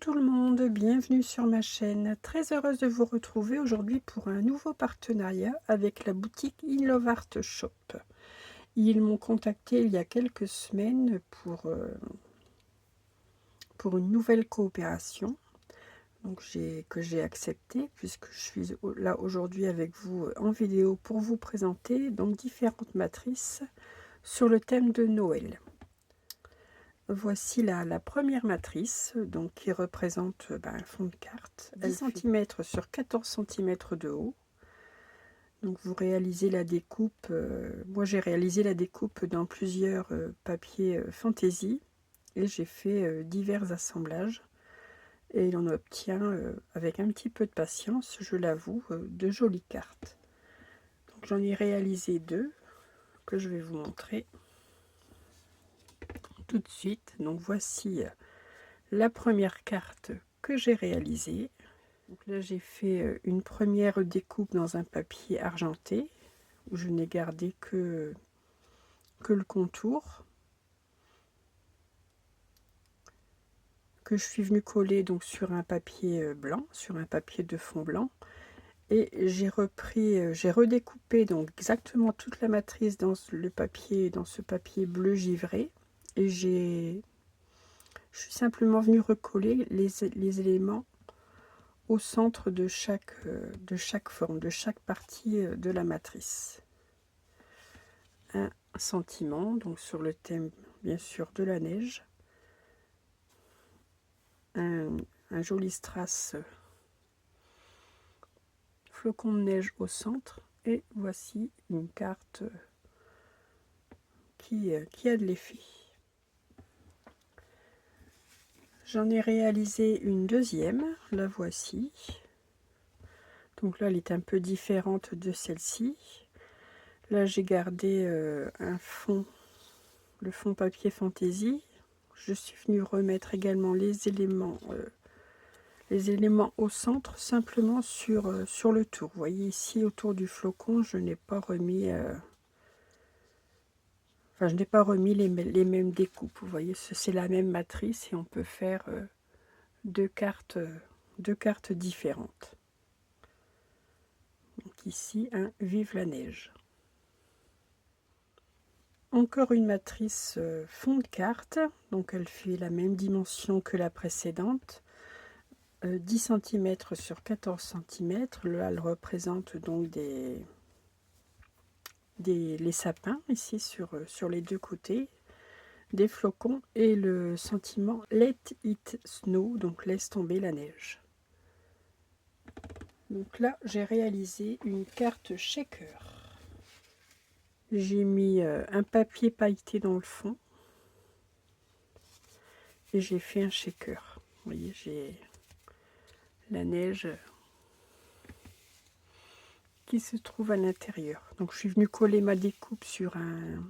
tout le monde, bienvenue sur ma chaîne. Très heureuse de vous retrouver aujourd'hui pour un nouveau partenariat avec la boutique In Love Art Shop. Ils m'ont contacté il y a quelques semaines pour une nouvelle coopération donc que j'ai accepté, puisque je suis là aujourd'hui avec vous en vidéo pour vous présenter donc différentes matrices sur le thème de Noël. Voici la première matrice donc, qui représente un fond de carte, 10 cm sur 14 cm de haut. Donc vous réalisez la découpe, moi j'ai réalisé la découpe dans plusieurs papiers fantaisie et j'ai fait divers assemblages et on obtient avec un petit peu de patience, je l'avoue, de jolies cartes. Donc j'en ai réalisé deux que je vais vous montrer tout de suite. Donc voici la première carte que j'ai réalisée. Donc là j'ai fait une première découpe dans un papier argenté où je n'ai gardé que le contour que je suis venue coller donc sur un papier blanc, sur un papier de fond blanc, et j'ai redécoupé donc exactement toute la matrice dans ce papier bleu givré, et je suis simplement venue recoller les éléments au centre de chaque forme, de chaque partie de la matrice. Un sentiment, donc sur le thème bien sûr de la neige, un joli strass flocon de neige au centre, et voici une carte qui a de l'effet. J'en ai réalisé une deuxième, la voici. Donc là elle est un peu différente de celle-ci. Là j'ai gardé le fond papier fantaisie. Je suis venue remettre également les éléments au centre, simplement sur le tour. Vous voyez ici autour du flocon, je n'ai pas remis les mêmes découpes. Vous voyez, c'est la même matrice et on peut faire deux cartes différentes. Donc ici, un Vive la neige. Encore une matrice fond de carte, donc elle fait la même dimension que la précédente, 10 cm sur 14 cm. Là, elle représente donc les sapins ici sur les deux côtés, des flocons et le sentiment Let it snow, donc laisse tomber la neige. Donc là j'ai réalisé une carte shaker. J'ai mis un papier pailleté dans le fond et j'ai fait un shaker. Vous voyez, j'ai la neige qui se trouve à l'intérieur. Donc je suis venue coller ma découpe sur un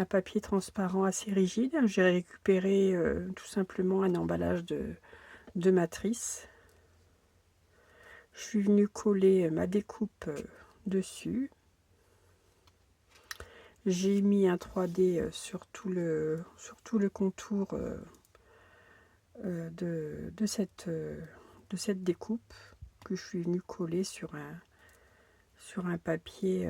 papier transparent assez rigide. J'ai récupéré tout simplement un emballage de matrice. Je suis venue coller ma découpe dessus. J'ai mis un 3D sur tout le contour de cette découpe que je suis venue coller sur un papier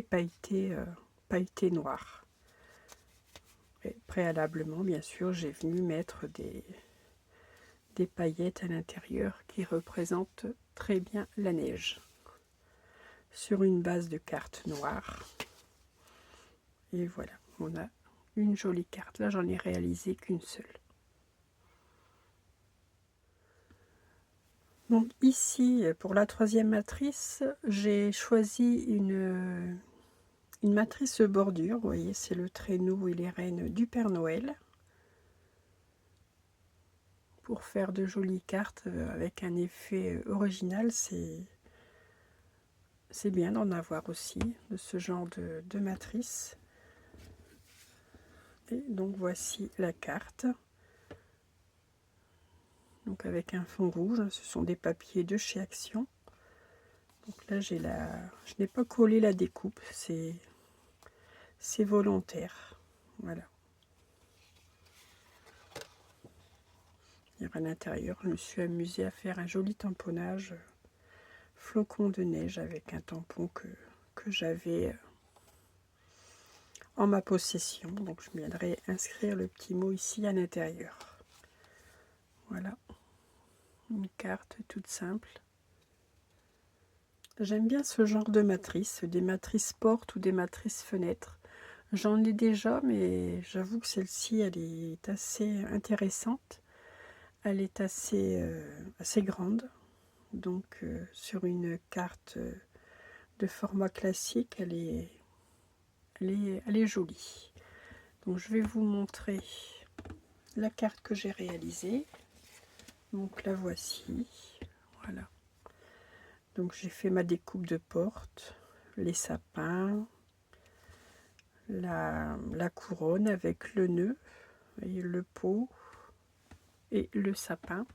pailleté noir. Et préalablement, bien sûr, j'ai venu mettre des paillettes à l'intérieur qui représentent très bien la neige sur une base de carte noire. Et voilà, on a une jolie carte. Là, j'en ai réalisé qu'une seule. Donc ici, pour la troisième matrice, j'ai choisi une matrice bordure. Vous voyez, c'est le traîneau et les rennes du Père Noël, pour faire de jolies cartes avec un effet original. C'est bien d'en avoir aussi, de ce genre de matrice. Et donc voici la carte. Donc avec un fond rouge, ce sont des papiers de chez Action. Donc là je n'ai pas collé la découpe, c'est volontaire. Voilà. à l'intérieur, je me suis amusée à faire un joli tamponnage flocon de neige avec un tampon que j'avais en ma possession. Donc je viendrai inscrire le petit mot ici à l'intérieur. Voilà, une carte toute simple. J'aime bien ce genre de matrice, des matrices portes ou des matrices fenêtres. J'en ai déjà, mais j'avoue que celle-ci, elle est assez intéressante. Elle est assez grande. Donc sur une carte de format classique, elle est jolie. Donc je vais vous montrer la carte que j'ai réalisée. Donc la voici. Voilà. Donc j'ai fait ma découpe de porte, les sapins, la couronne avec le nœud, et le pot et le sapin.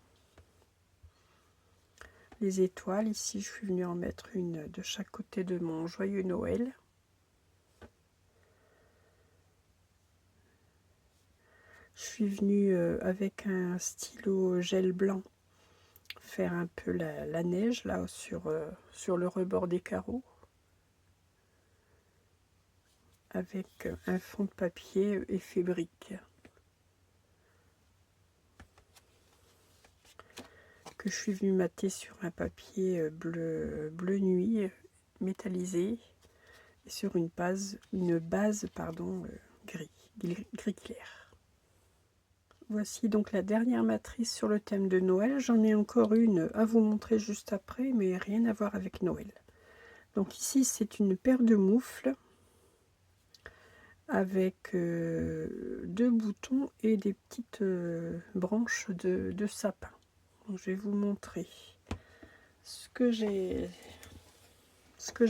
Les étoiles, ici je suis venue en mettre une de chaque côté de mon joyeux Noël. Je suis venue avec un stylo gel blanc faire un peu la neige là sur le rebord des carreaux, avec un fond de papier effet brique que je suis venue mater sur un papier bleu nuit métallisé et sur une base gris clair. Voici donc la dernière matrice sur le thème de Noël. J'en ai encore une à vous montrer juste après, mais rien à voir avec Noël. Donc ici, c'est une paire de moufles avec 2 boutons et des petites branches de sapin. Donc, je vais vous montrer ce que j'ai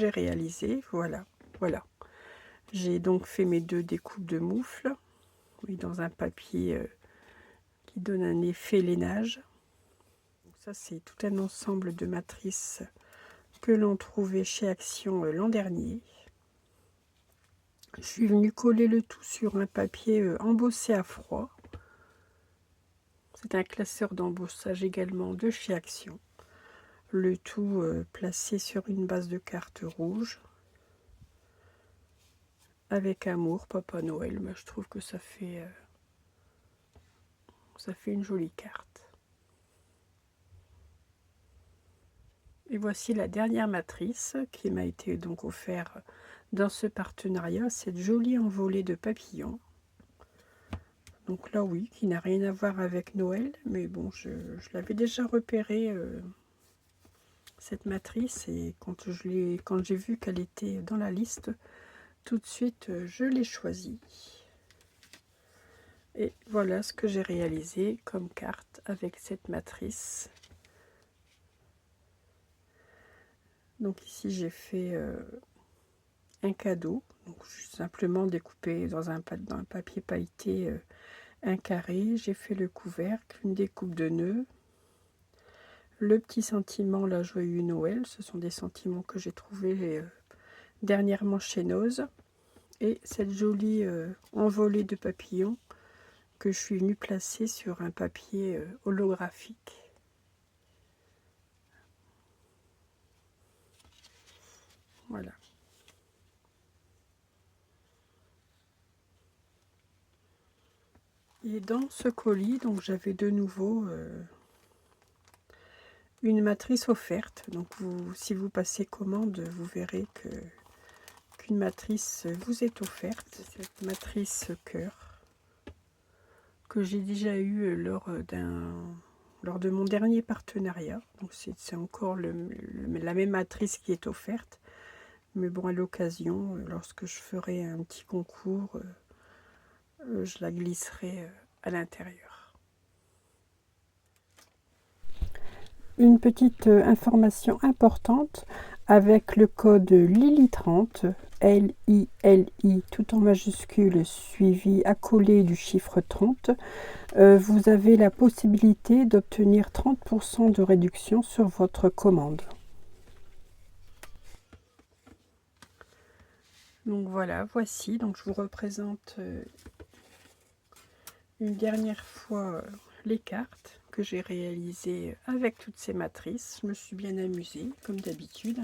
réalisé. Voilà. J'ai donc fait mes 2 découpes de moufles, oui, dans un papier qui donne un effet lainage. Donc ça, c'est tout un ensemble de matrices que l'on trouvait chez Action l'an dernier. Je suis venue coller le tout sur un papier embossé à froid. C'est un classeur d'embossage également de chez Action. Le tout placé sur une base de carte rouge. Avec amour, Papa Noël. Mais je trouve que ça fait une jolie carte. Et voici la dernière matrice qui m'a été donc offerte dans ce partenariat, cette jolie envolée de papillons. Donc là oui, qui n'a rien à voir avec Noël, mais bon, je l'avais déjà repérée cette matrice, et quand j'ai vu qu'elle était dans la liste, tout de suite je l'ai choisie. Et voilà ce que j'ai réalisé comme carte avec cette matrice. Donc ici j'ai fait un cadeau, donc j'ai simplement découpé dans un papier pailleté un carré. J'ai fait le couvercle, une découpe de nœuds, le petit sentiment, la joyeux Noël, ce sont des sentiments que j'ai trouvés dernièrement chez Nose, et cette jolie envolée de papillons que je suis venue placer sur un papier holographique. Voilà. Et dans ce colis, donc j'avais de nouveau une matrice offerte. Donc si vous passez commande, vous verrez qu'une matrice vous est offerte. Cette matrice cœur que j'ai déjà eu lors de mon dernier partenariat. Donc c'est encore la même matrice qui est offerte. Mais bon, à l'occasion, lorsque je ferai un petit concours, je la glisserai à l'intérieur. Une petite information importante, avec le code LILI30, L-I-L-I, tout en majuscule, suivi accolé du chiffre 30, vous avez la possibilité d'obtenir 30% de réduction sur votre commande. Donc voilà, voici, donc je vous représente une dernière fois les cartes que j'ai réalisé avec toutes ces matrices. Je me suis bien amusée, comme d'habitude.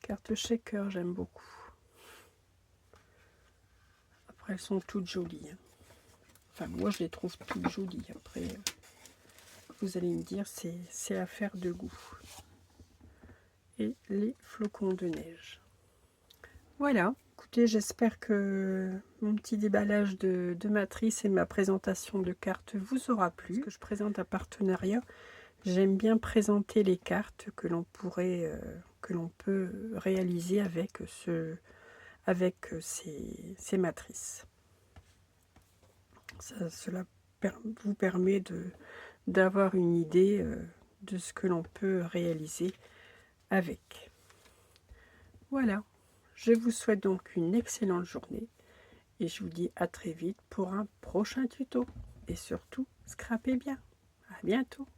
Carte shaker, j'aime beaucoup. Après, elles sont toutes jolies. Enfin, moi, je les trouve toutes jolies. Après, vous allez me dire, c'est affaire de goût. Et les flocons de neige. Voilà, écoutez, j'espère que mon petit déballage de matrice et ma présentation de cartes vous aura plu. Que je présente un partenariat. J'aime bien présenter les cartes que l'on pourrait, que l'on peut réaliser avec ces matrices. Cela vous permet d'avoir une idée de ce que l'on peut réaliser avec. Voilà, je vous souhaite donc une excellente journée et je vous dis à très vite pour un prochain tuto. Et surtout, scrapez bien. À bientôt.